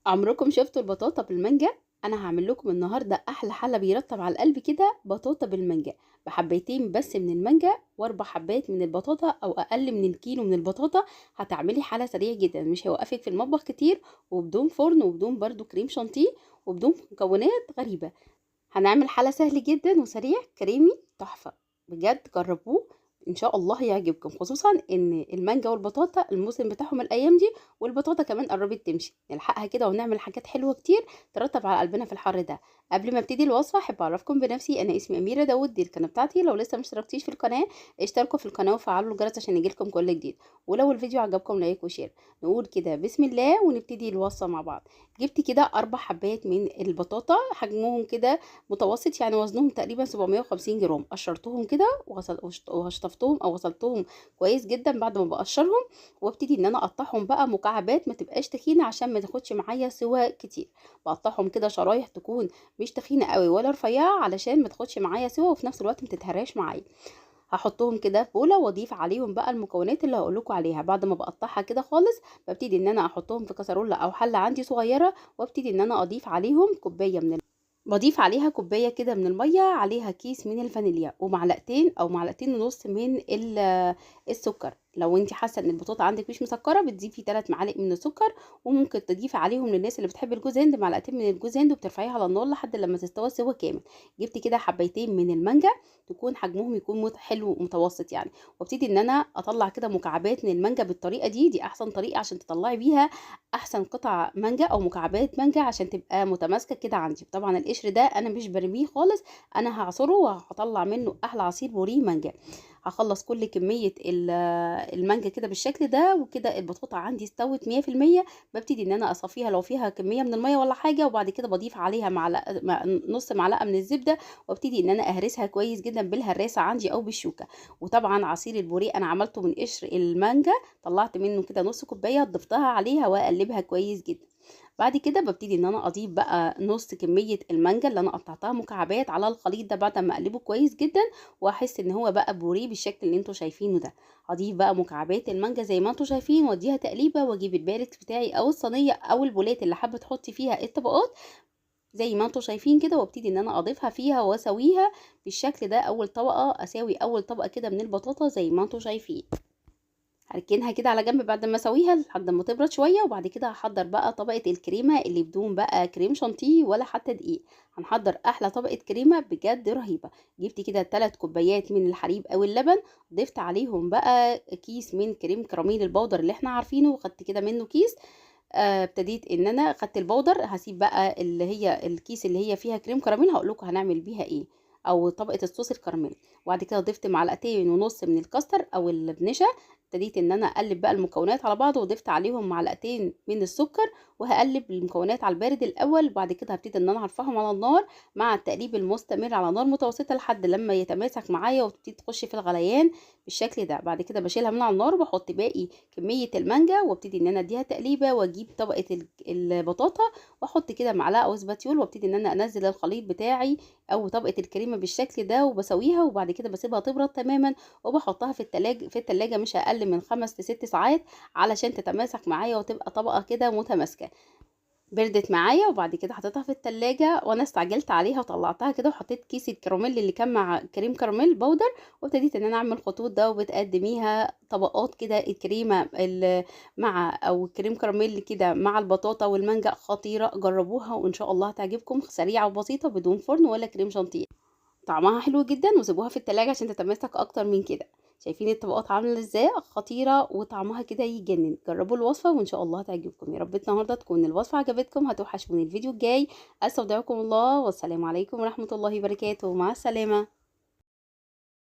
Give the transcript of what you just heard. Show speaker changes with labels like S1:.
S1: عمركم شفتوا البطاطا بالمانجا؟ انا هعمل لكم النهارده احلى حله بيرطب على القلب كده، بطاطا بالمانجا. بحبيتين بس من المانجا واربع حبات من البطاطا او اقل من الكيلو من البطاطا. هتعملي حله سريعه جدا، مش هيوقفك في المطبخ كتير، وبدون فرن وبدون برضو كريم شانتيه وبدون مكونات غريبه. هنعمل حلا سهل جدا وسريع كريمي تحفة. بجد جربوه، ان شاء الله هيعجبكم، خصوصا ان المانجا والبطاطا الموسم بتاعهم الايام دي، والبطاطا كمان قربت تمشي، نلحقها كده ونعمل حاجات حلوة كتير ترطب على قلبنا في الحر ده. قبل ما ابتدي الوصفة احب اعرفكم بنفسي، انا اسمي اميرة داوود، دي القناة بتاعتي. لو لسه مشتركتيش في القناة اشتركوا في القناة وفعلوا الجرس عشان يجيلكم كل جديد، ولو الفيديو عجبكم لايك وشير. نقول كده بسم الله ونبتدي الوصفة مع بعض. جبت كده 4 حبات من البطاطا، حجمهم كده متوسط، يعني وزنهم تقريبا 750 جرام. قشرتهم كده وشطفتهم او غسلتهم كويس جدا بعد ما بقشرهم، وابتدي ان انا اقطعهم بقى مكعبات، ما تبقاش تخينه عشان ما تاخدش معايا سوا كتير. بقطعهم كده شرايح تكون مش تخينه قوي ولا رفيعه، علشان ما تاخدش معايا سوا وفي نفس الوقت ما تتهراش معايا. هحطهم كده في بوله واضيف عليهم بقى المكونات اللي هقول لكم عليها بعد ما بقطعها كده خالص. ببتدي ان انا احطهم في كسرولة او حله عندي صغيره، وابتدي ان انا اضيف عليهم كوبايه من باضيف عليها كوباية كده من المية، عليها كيس من الفانيليا، ومعلقتين او معلقتين ونص من السكر. لو انت حاسه ان البطاطا عندك مش مسكره بتضيفي 3 معالق من السكر، وممكن تضيفي عليهم للناس اللي بتحب الجوز هند معلقتين من الجوز هند، وبترفعيها على النار لحد لما تستوى سوا كامل. جبت كده حبيتين من المانجا، تكون حجمهم يكون حلو متوسط يعني، وابتدي ان انا اطلع كده مكعبات من المانجا بالطريقه دي احسن طريقه عشان تطلعي بيها احسن قطع مانجا او مكعبات مانجا عشان تبقى متماسكه كده عندي. طبعا القشر ده انا مش برميه خالص، انا هعصره وهطلع منه احلى عصير بوريه مانجا. هخلص كل كميه المانجا كده بالشكل ده، وكده البطاطا عندي استوت 100%. ببتدي ان انا اصفيها لو فيها كميه من الميه ولا حاجه، وبعد كده بضيف عليها معلقه نص معلقه من الزبده، وابتدي ان انا اهرسها كويس جدا بالهراسه عندي او بالشوكه. وطبعا عصير البوريه انا عملته من قشر المانجا، طلعت منه كده نص كوبايه، ضفتها عليها واقلبها كويس جدا. بعد كده ببتدي ان انا اضيف بقى نص كميه المانجا اللي انا قطعتها مكعبات على الخليط ده بعد ما اقلبه كويس جدا، واحس ان هو بقى بوريه بالشكل اللي انتوا شايفينه ده. هضيف بقى مكعبات المانجا زي ما انتوا شايفين، واديها تقليبه، واجيب الباركس بتاعي او الصينيه او البولات اللي حابه تحطي فيها الطبقات زي ما انتوا شايفين كده، وابتدي ان انا اضيفها فيها واسويها بالشكل ده. اول طبقه اساوي اول طبقه كده من البطاطا زي ما انتوا شايفين، هركنها كده على جنب بعد ما اسويها لحد ما تبرد شويه. وبعد كده هحضر بقى طبقه الكريمه اللي بدون بقى كريم شانتيه ولا حتى دقيق. هنحضر احلى طبقه كريمه بجد رهيبه. جبت كده 3 كوبايات من الحليب او اللبن، ضفت عليهم بقى كيس من كريم كراميل البودر اللي احنا عارفينه، وخدت كده منه كيس. ابتديت ان انا خدت البودر، هسيب بقى اللي هي الكيس اللي هي فيها كريم كراميل، هقول لكم هنعمل بيها ايه، او طبقه الصوص الكراميل. وبعد كده ضفت معلقتين ونص من الكاستر او النشا. ابتديت ان انا اقلب بقى المكونات على بعض، وضفت عليهم معلقتين من السكر، وهقلب المكونات على البارد الاول. وبعد كده هبتدي ان انا هرفعهم على النار مع التقليب المستمر على نار متوسطه لحد لما يتماسك معايا وتبتدي تخش في الغليان بالشكل ده. بعد كده بشيلها من على النار وبحط باقي كميه المانجا، وابتدي ان انا اديها تقليبه، واجيب طبقه البطاطا، واحط كده معلقه او سباتيول، وابتدي ان انا انزل الخليط بتاعي او طبقه الكريمه بالشكل ده وبسويها. وبعد كده بسيبها تبرد تماما، وبحطها في التلاجة مش اقل من 5 ل6 ساعات علشان تتماسك معايا وتبقى طبقه كده متماسكه. بردت معايا، وبعد كده حطيتها في التلاجة، وانا استعجلت عليها وطلعتها كده، وحطيت كيس الكراميل اللي كان مع كريم كراميل بودر، وابتديت ان انا اعمل خطوط ده، وبتقدميها طبقات كده الكريمه مع او كريم كراميل كده مع البطاطا والمانجا. خطيره، جربوها وان شاء الله هتعجبكم، سريعه وبسيطه بدون فرن ولا كريم شانتيه. طعمها حلو جدا، وسيبوها في التلاجة عشان تتماسك اكتر من كده. شايفين الطبقات عامله ازاي؟ خطيره وطعمها كده يجنن. جربوا الوصفه وان شاء الله هتعجبكم. يا رب النهارده تكون الوصفه عجبتكم، هتوحشوني الفيديو الجاي. استودعكم الله، والسلام عليكم ورحمه الله وبركاته، مع السلامه.